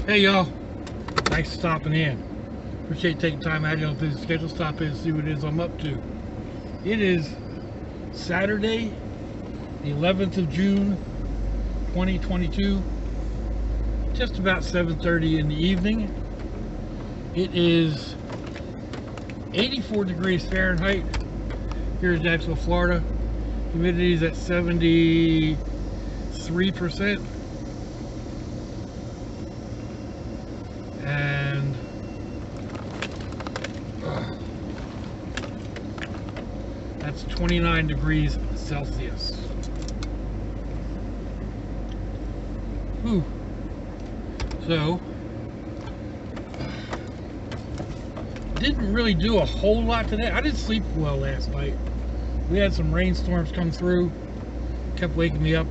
Hey y'all, thanks for stopping in. Appreciate you taking time out of your busy schedule. Stop in and see what it is I'm up to. It is Saturday, the 11th of June, 2022. Just about 7:30 in the evening. It is 84 degrees Fahrenheit here in Jacksonville, Florida. Humidity is at 73%. And that's 29 degrees Celsius. Whew. So, didn't really do a whole lot today. I didn't sleep well last night. We had some rainstorms come through. Kept waking me up.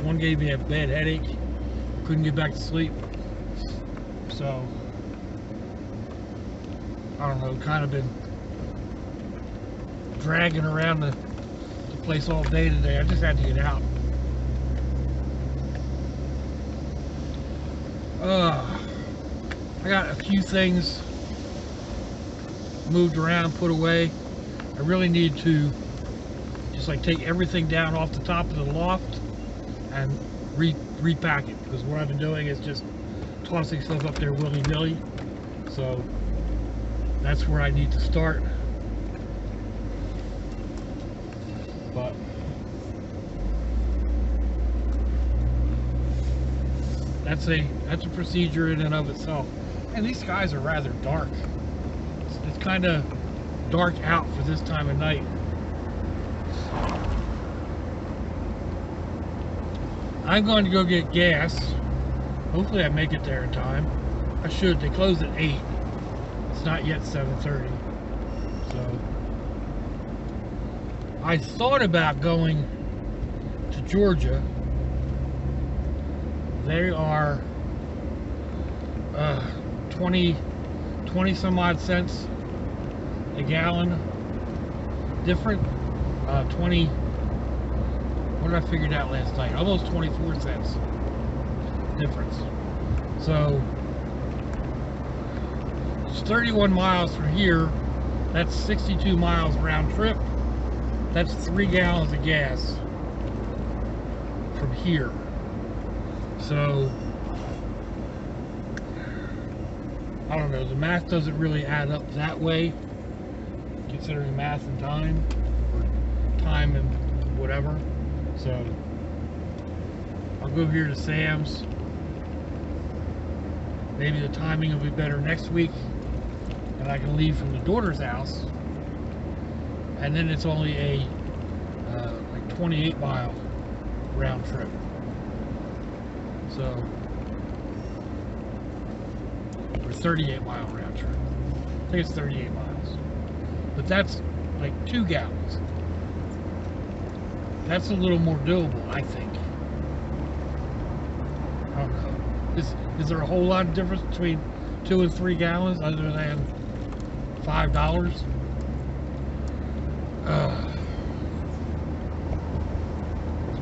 One gave me a bad headache. Couldn't get back to sleep. So, I don't know, kind of been dragging around the place all day today. I just had to get out. I got a few things moved around, put away. I really need to just like take everything down off the top of the loft and repack it, because what I've been doing is just tossing stuff up there willy-nilly. So that's where I need to start. But that's a procedure in and of itself. And these skies are rather dark. It's kind of dark out for this time of night. I'm going to go get gas. Hopefully I make it there in time. I should. They close at 8. It's not yet 7:30. So I thought about going to Georgia. They are 20 some odd cents a gallon different. 20, what did I figure out last night? Almost 24 cents difference. So it's 31 miles from here. That's 62 miles round trip. That's 3 gallons of gas from here. So I don't know, the math doesn't really add up that way, considering math and time, or time and whatever. So I'll go here to Sam's. Maybe the timing will be better next week, and I can leave from the daughter's house, and then it's only a like 28-mile round trip. So, or 38-mile round trip. I think it's 38 miles. But that's like 2 gallons. That's a little more doable, I think. I don't know. Is there a whole lot of difference between 2 and 3 gallons other than $5?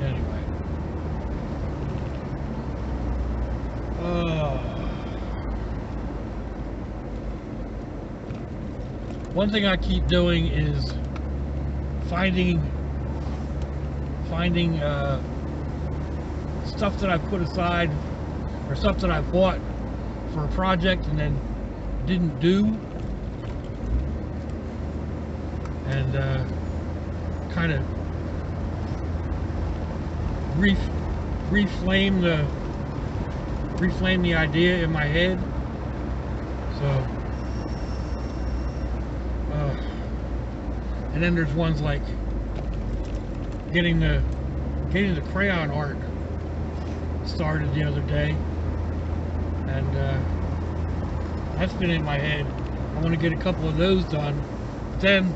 Anyway. One thing I keep doing is finding stuff that I put aside, or stuff that I bought for a project and then didn't do, and kind of reflame the idea in my head. So and then there's ones like getting the crayon art started the other day, and that's been in my head. I want to get a couple of those done. But then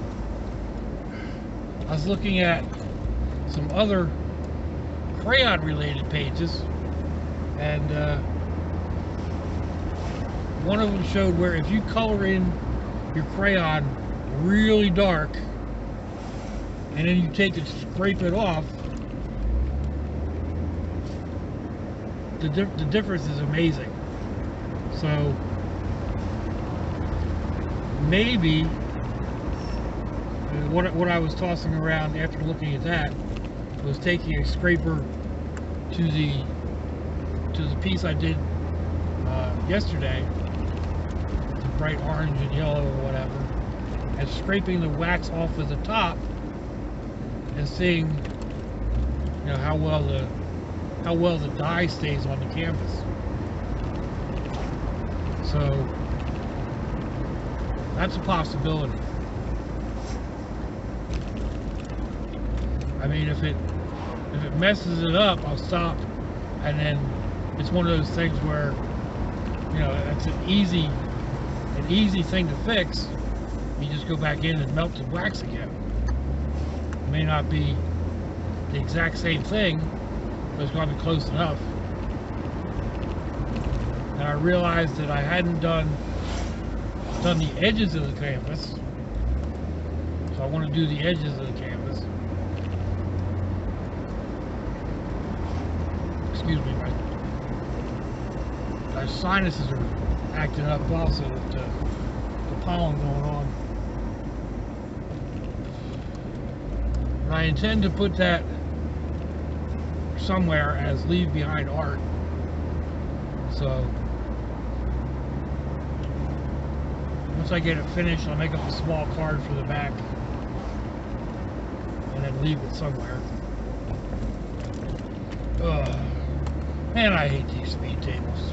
I was looking at some other crayon related pages, and one of them showed where if you color in your crayon really dark and then you take it, scrape it off, the difference is amazing. So maybe what I was tossing around after looking at that was taking a scraper to the piece I did yesterday, the bright orange and yellow or whatever, and scraping the wax off of the top and seeing, you know, how well the dye stays on the canvas. So that's a possibility. I mean, if it messes it up, I'll stop, and then it's one of those things where, you know, it's an easy thing to fix. You just go back in and melt the wax again. It may not be the exact same thing, but it's going to be close enough. And I realized that I hadn't done the edges of the canvas, so I want to do the edges of the canvas. Excuse me, my sinuses are acting up also with the pollen going on. And I intend to put that somewhere as leave behind art. So once I get it finished, I'll make up a small card for the back and then leave it somewhere. Man, I hate these speed tables.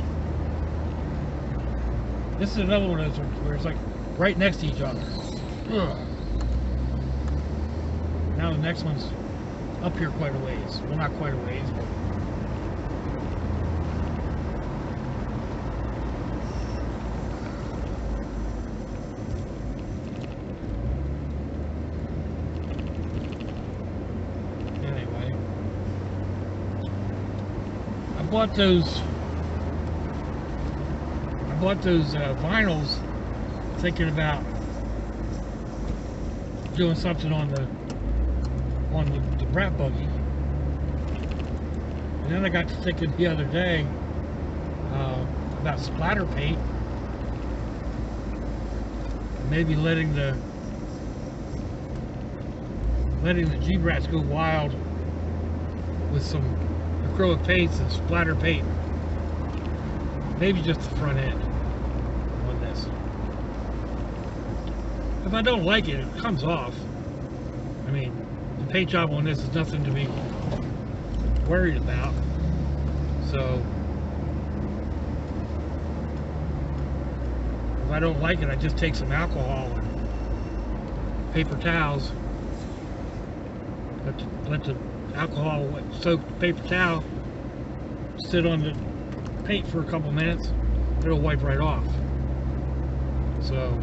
This is another one of those where it's like right next to each other. Ugh. Now the next one's up here quite a ways. Well, not quite a ways, but anyway, I bought those vinyls thinking about doing something on the brat buggy, and then I got to thinking the other day about splatter paint, maybe letting the G-Brats go wild with some acrylic paints and splatter paint, maybe just the front end on this. If I don't like it, it comes off. I mean, the paint job on this is nothing to be worried about. So if I don't like it, I just take some alcohol and paper towels, let the alcohol soaked paper towel sit on the paint for a couple minutes. It'll wipe right off. So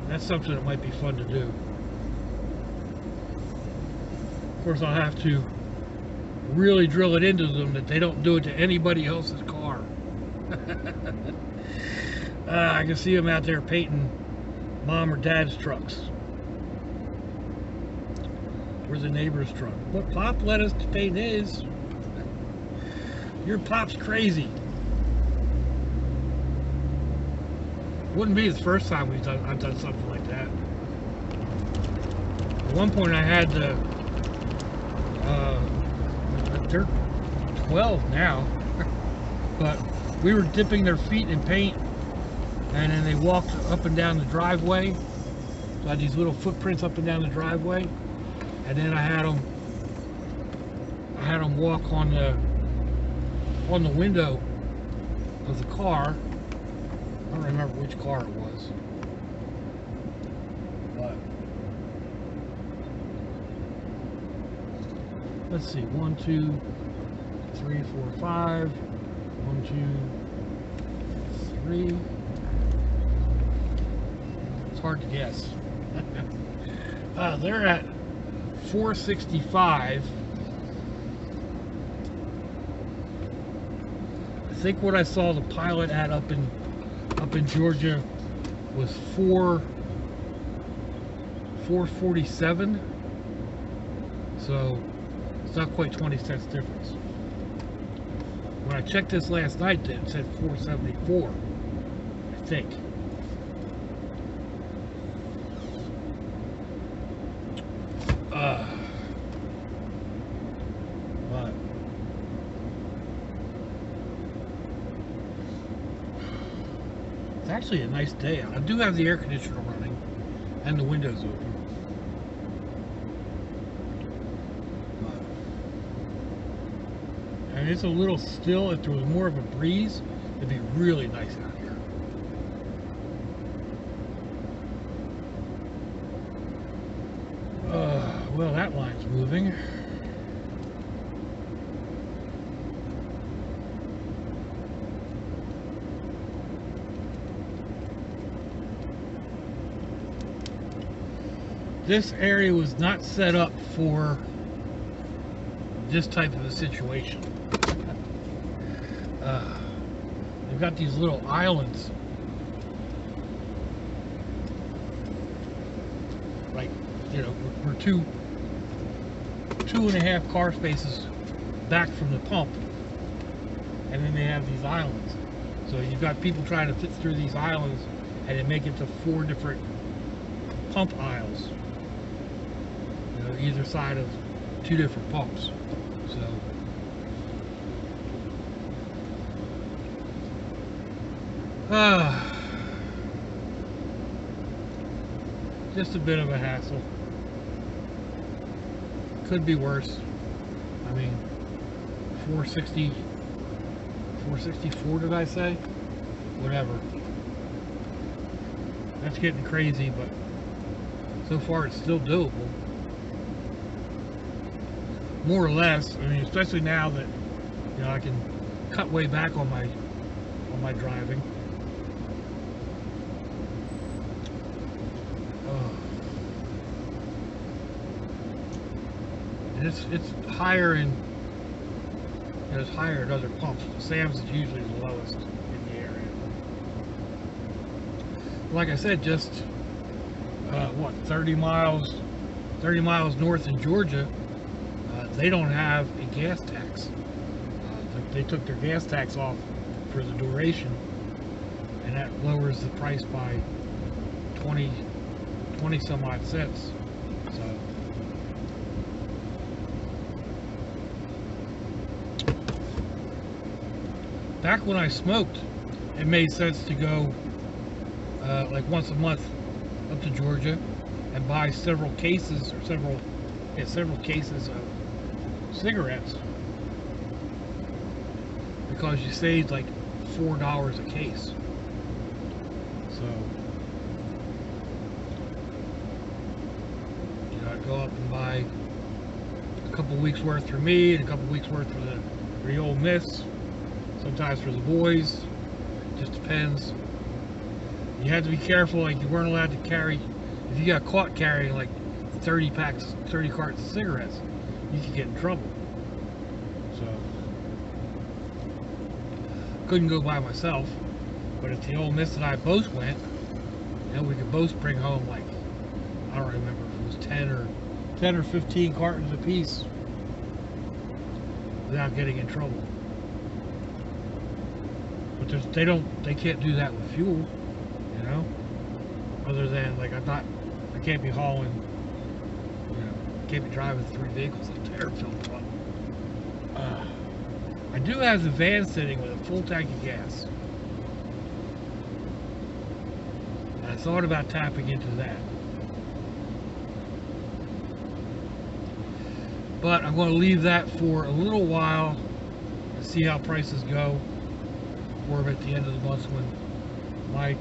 that's something that might be fun to do. Of course, I'll have to really drill it into them that they don't do it to anybody else's car. I can see them out there painting mom or dad's trucks, or the neighbor's truck. But Pop let us paint his. Your Pop's crazy. Wouldn't be the first time I've done something like that. At one point I had they're 12 now, but we were dipping their feet in paint, and then they walked up and down the driveway. So I had these little footprints up and down the driveway, and then I had them walk on the window of the car. I don't remember which car it was, but let's see, 1, 2, 3, 4, 5, 1, 2, 3. It's hard to guess. They're at 465. I think what I saw the Pilot at up in Georgia was 447. So it's not quite 20 cents difference. When I checked this last night, it said 474, I think. But it's actually a nice day. I do have the air conditioner running and the windows open. And it's a little still. If there was more of a breeze, it'd be really nice out here. Well, that line's moving. This area was not set up for this type of a situation. They've got these little islands, like, you know, we're two and a half car spaces back from the pump, and then they have these islands. So you've got people trying to fit through these islands, and they make it to 4 different pump aisles, you know, either side of 2 different pumps. So just a bit of a hassle. Could be worse. I mean, 464 did I say? Whatever. That's getting crazy, but so far it's still doable. More or less. I mean, especially now that, you know, I can cut way back on my driving. And it's higher in, you know, it's higher at other pumps. Sam's is usually the lowest in the area. Like I said, just what, 30 miles north in Georgia, they don't have a gas tax. They took their gas tax off for the duration, and that lowers the price by 20 some odd cents. So back when I smoked, it made sense to go like once a month up to Georgia and buy several cases of cigarettes, because you saved like $4 a case. So, you know, I'd go up and buy a couple weeks worth for me and a couple weeks worth for the old miss, sometimes for the boys. It just depends. You had to be careful, like you weren't allowed to carry, if you got caught carrying like 30 cartons of cigarettes, you could get in trouble. So couldn't go by myself, but if the old miss and I both went, you know, we could both bring home, like, I don't remember if it was 10 or 15 cartons apiece without getting in trouble. But they can't do that with fuel, you know, other than, like, I can't be hauling, you know, can't be driving 3 vehicles up to airfield. I do have the van sitting with a full tank of gas. I thought about tapping into that, but I'm going to leave that for a little while and see how prices go for them at the end of the month when my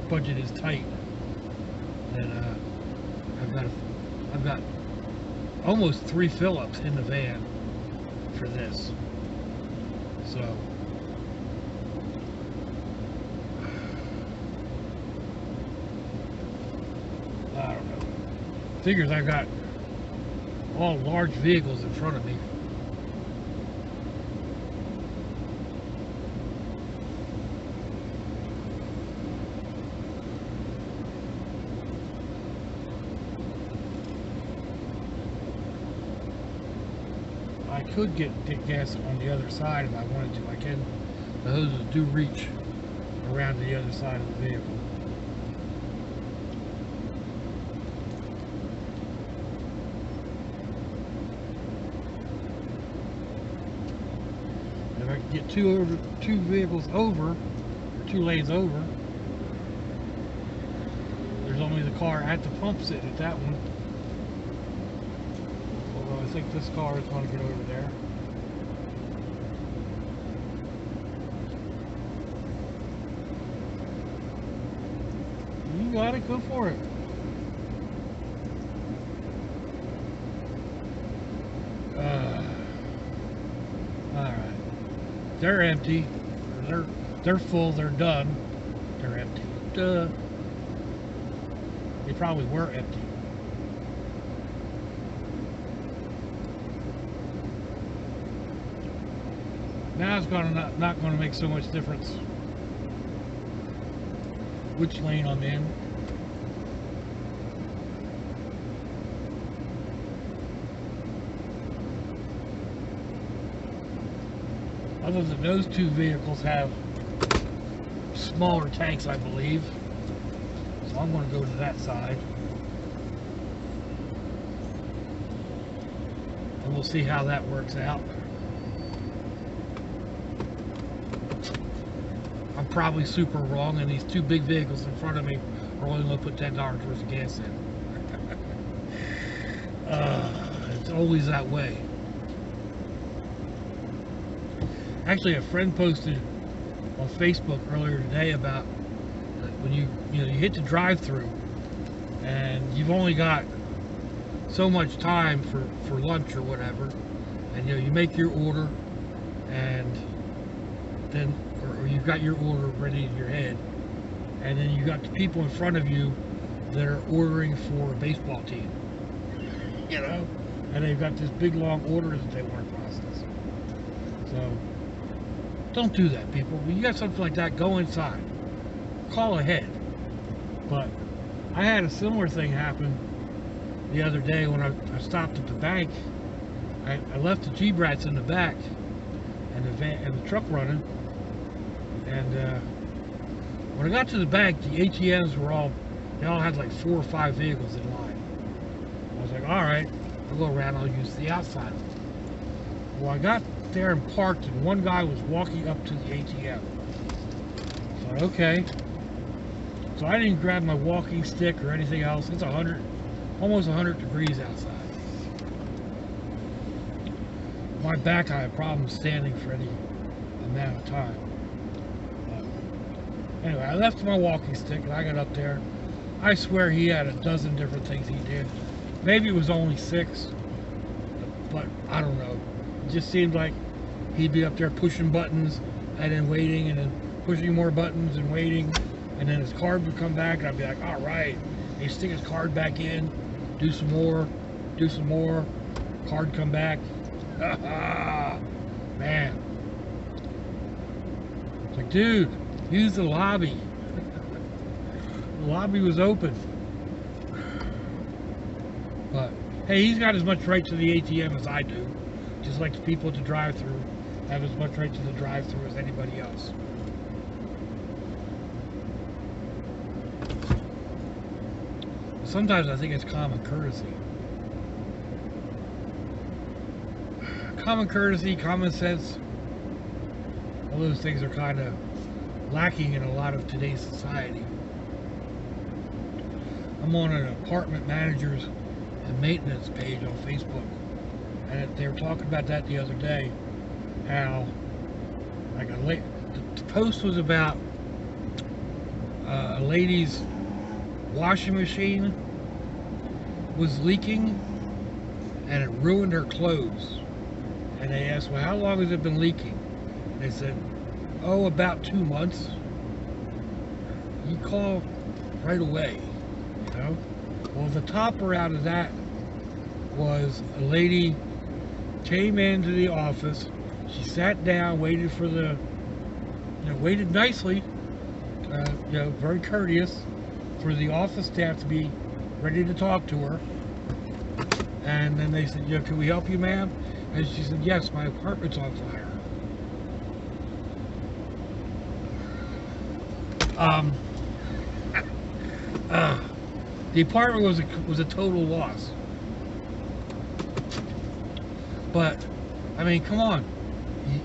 budget is tight. And I've got almost 3 fill-ups in the van for this. So I don't know. Figures I've got all large vehicles in front of me. I could get gas on the other side if I wanted to. I can. The hoses do reach around to the other side of the vehicle. If I can get two vehicles over, or 2 lanes over, there's only the car at the pump sitting at that one. Although I think this car is going to get over there. You got it, go for it. Alright. They're empty. They're full, they're done. They're empty. Duh. They probably were empty. Now it's not going to make so much difference which lane I'm in. Other than those 2 vehicles have smaller tanks, I believe. So I'm going to go to that side. And we'll see how that works out. I'm probably super wrong, and these 2 big vehicles in front of me are only going to put $10 worth of gas in. It's always that way. Actually, a friend posted on Facebook earlier today about when you hit the drive-through and you've only got so much time for lunch or whatever, and you make your order, and then or you've got your order ready in your head, and then you got the people in front of you that are ordering for a baseball team, and they've got this big long order that they want to process. So don't do that, people. When you got something like that, go inside, call ahead. But I had a similar thing happen the other day when I stopped at the bank. I left the G-Brats in the back and the van and the truck running, and when I got to the bank, the ATMs they all had like 4 or 5 vehicles in line. I was like, all right, I'll go around, I'll use the outside. Well, I got there and parked, and one guy was walking up to the ATM. So okay. So I didn't grab my walking stick or anything else. It's almost 100 degrees outside. My back, I have problems standing for any amount of time. Anyway, I left my walking stick and I got up there. I swear he had a dozen different things he did. Maybe it was only 6, but I don't know. It just seemed like he'd be up there pushing buttons and then waiting, and then pushing more buttons and waiting, and then his card would come back and I'd be like, all right. And he'd stick his card back in, do some more, card come back. Man. It's like, dude, use the lobby. The lobby was open. But hey, he's got as much right to the ATM as I do. Just like the people at the drive-thru have as much right to the drive-thru as anybody else. Sometimes I think it's common courtesy. Common courtesy, common sense, all those things are kind of lacking in a lot of today's society. I'm on an apartment managers and maintenance page on Facebook, and they were talking about that the other day, how like the post was about a lady's washing machine was leaking and it ruined her clothes. And they asked, well, how long has it been leaking? And they said, oh, about 2 months. You call right away, Well, the topper out of that was a lady came into the office. She sat down, waited for waited nicely, very courteous, for the office staff to be ready to talk to her. And then they said, can we help you, ma'am? And she said, yes, my apartment's on fire. The apartment was a total loss. But, I mean, come on.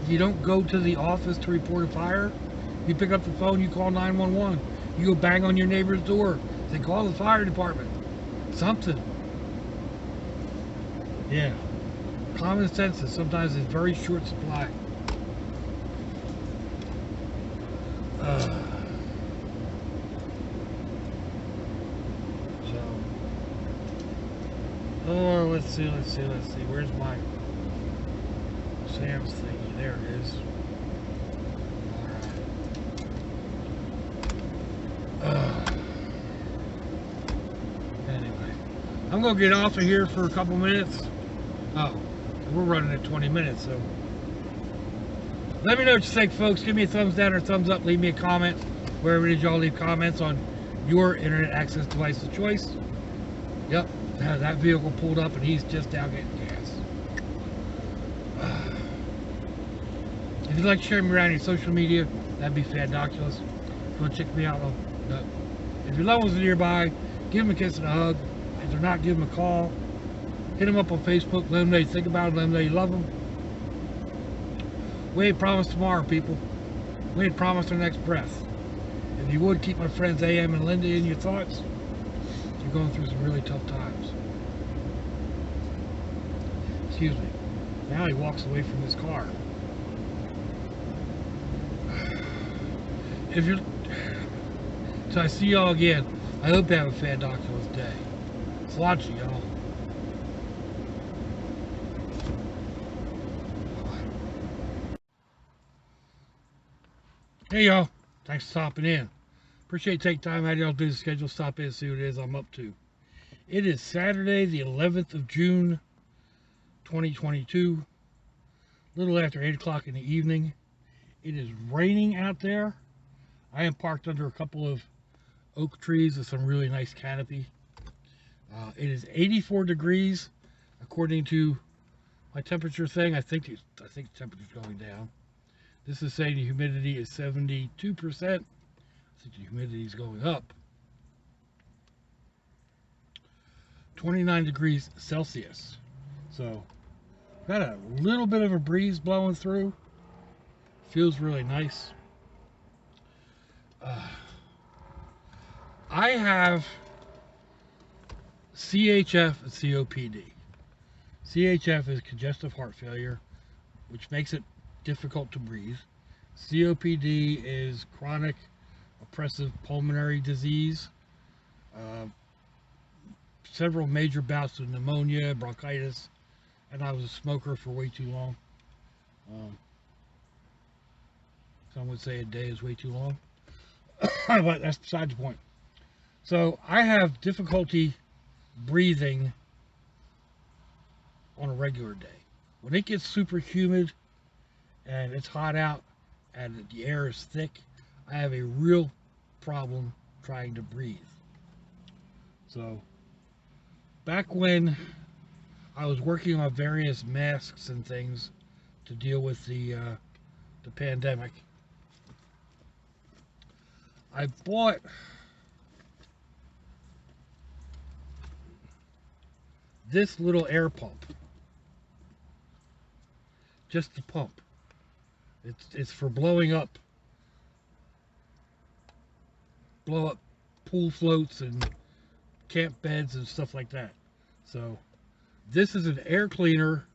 You don't go to the office to report a fire. You pick up the phone, you call 911. You go bang on your neighbor's door. They call the fire department. Something. Yeah. Common sense is sometimes in very short supply. Oh, let's see. Where's my Sam's thingy? There it is. Alright. Anyway. I'm going to get off of here for a couple minutes. Oh, we're running at 20 minutes, so. Let me know what you think, folks. Give me a thumbs down or thumbs up. Leave me a comment. Wherever it is y'all leave comments on your internet access device of choice. Yep. That vehicle pulled up and he's just out getting gas. If you'd like to share me around your social media, that'd be fandoculous. If you want to check me out, if your loved ones are nearby, give them a kiss and a hug. If they're not, give them a call. Hit them up on Facebook. Let them know you think about them. Let them know you love them. We ain't promised tomorrow, people. We ain't promised our next breath. If you would, keep my friends AM and Linda in your thoughts. You're going through some really tough times. Excuse me. Now he walks away from his car. So I see y'all again. I hope you have a fandoculous day. It's lots of y'all. Hey y'all. Thanks for stopping in. Appreciate you taking time out of y'all's busy schedule. Stop in and see what it is I'm up to. It is Saturday, the 11th of June, 2022. A little after 8 o'clock in the evening. It is raining out there. I am parked under a couple of oak trees with some really nice canopy. It is 84 degrees, according to my temperature thing. I think the temperature's going down. This is saying the humidity is 72%. I think the humidity is going up. 29 degrees Celsius. So, got a little bit of a breeze blowing through. Feels really nice. I have CHF and COPD. CHF is congestive heart failure, which makes it difficult to breathe. COPD is chronic oppressive pulmonary disease. Several major bouts of pneumonia, bronchitis, and I was a smoker for way too long. Some would say a day is way too long. But that's beside the point. So I have difficulty breathing on a regular day. When it gets super humid and it's hot out and the air is thick, I have a real problem trying to breathe. So back when I was working on various masks and things to deal with the pandemic, I bought this little air pump. Just the pump. It's for blowing up. Blow up pool floats and camp beds and stuff like that. So this is an air cleaner,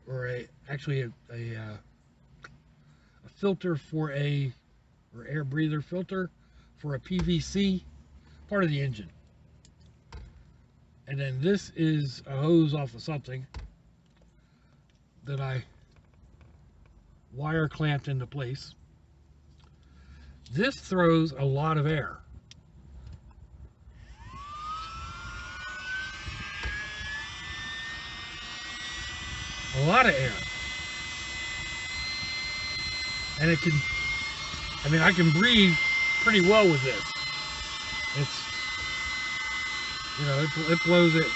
or actually a filter for or air breather filter for a PVC part of the engine. And then this is a hose off of something that I wire clamped into place. This throws a lot of air. A lot of air. And it can, I can breathe pretty well with this. It's, it blows it.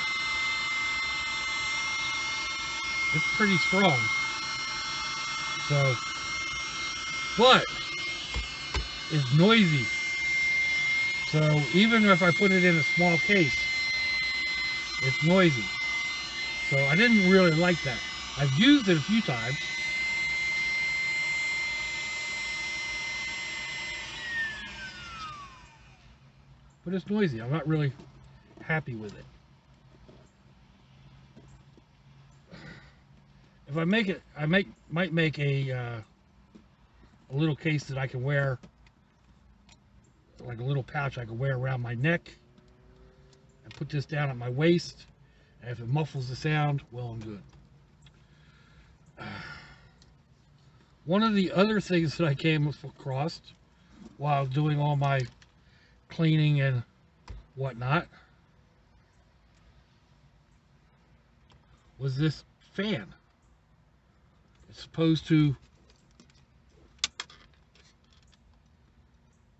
It's pretty strong. So, but it's noisy. So even if I put it in a small case, it's noisy. So I didn't really like that. I've used it a few times. But it's noisy. I'm not really happy with it. If I make it, I might make a little case that I can wear, like a little pouch I can wear around my neck, and put this down at my waist. And if it muffles the sound, well and good. One of the other things that I came across while doing all my cleaning and whatnot was this fan. It's supposed to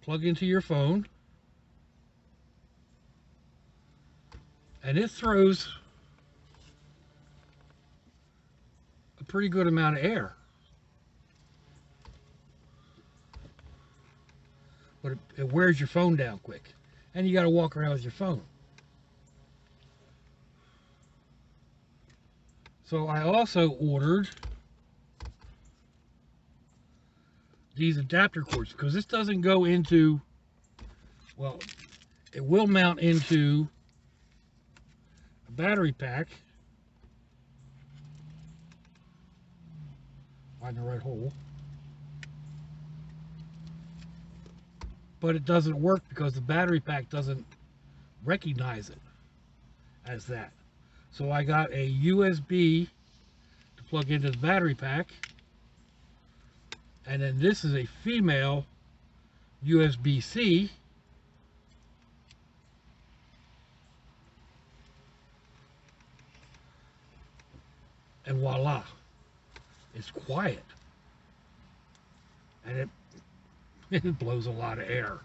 plug into your phone, and it throws a pretty good amount of air. But it wears your phone down quick, and you got to walk around with your phone. So I also ordered these adapter cords, because this doesn't go into, well, it will mount into a battery pack. Find the right hole. But it doesn't work because the battery pack doesn't recognize it as that. So I got a USB to plug into the battery pack, and then this is a female USB-C, and voila, it's quiet, and it blows a lot of air.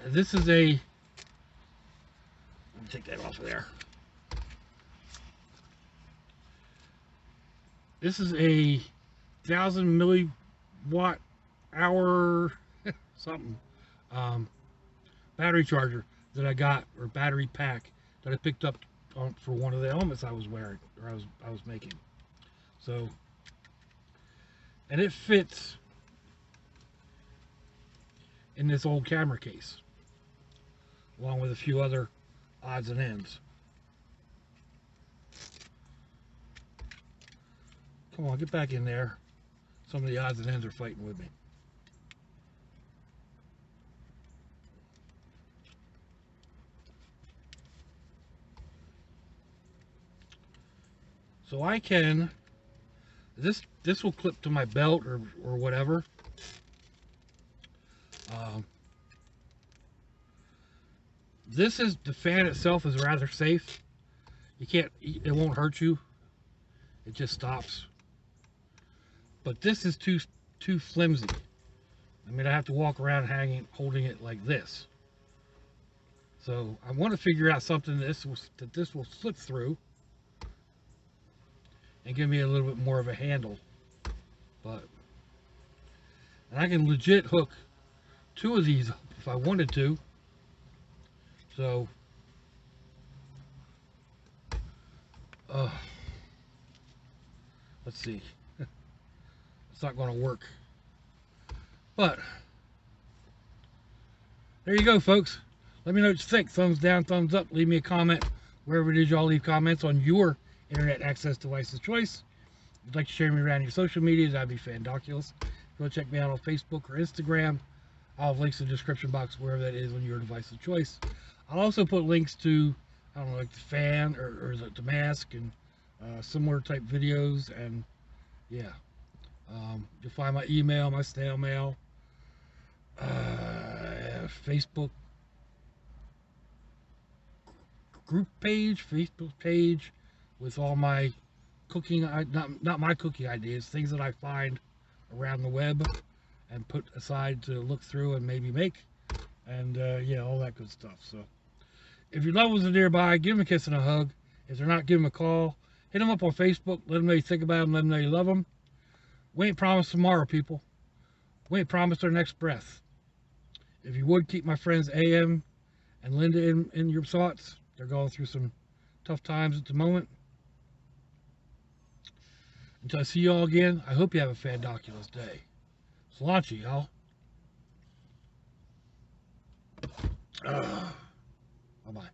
And this is a, let me take that off of there. This is a 1,000 milliwatt hour something battery charger that I got, or battery pack that I picked up for one of the helmets I was wearing, or I was making. So, and it fits in this old camera case, along with a few other odds and ends. Come on, get back in there. Some of the odds and ends are fighting with me. So I can, this will clip to my belt or whatever. This is, the fan itself is rather safe. You can't, it won't hurt you. It just stops. But this is too flimsy. I mean, I have to walk around holding it like this. So I want to figure out something that this will slip through and give me a little bit more of a handle. And I can legit hook two of these up if I wanted to. So let's see. It's not going to work. But there you go, folks. Let me know what you think. Thumbs down, thumbs up. Leave me a comment wherever it is y'all leave comments on your internet access device of choice. If you'd like to share me around your social media, that'd be fandoculous. If you want to check me out on Facebook or Instagram, I'll have links in the description box wherever that is on your device of choice. I'll also put links to, I don't know, like the fan or the mask and similar type videos, and yeah. You'll find my email, my snail mail, Facebook group page, Facebook page with all my cooking, not my cooking ideas, things that I find around the web and put aside to look through and maybe make, and yeah, all that good stuff. So if your loved ones are nearby, give them a kiss and a hug. If they're not, give them a call. Hit them up on Facebook. Let them know you think about them. Let them know you love them. We ain't promised tomorrow, people. We ain't promised our next breath. If you would, keep my friends AM and Linda in your thoughts. They're going through some tough times at the moment. Until I see y'all again, I hope you have a fandoculous day. Sláinte, y'all. Bye-bye.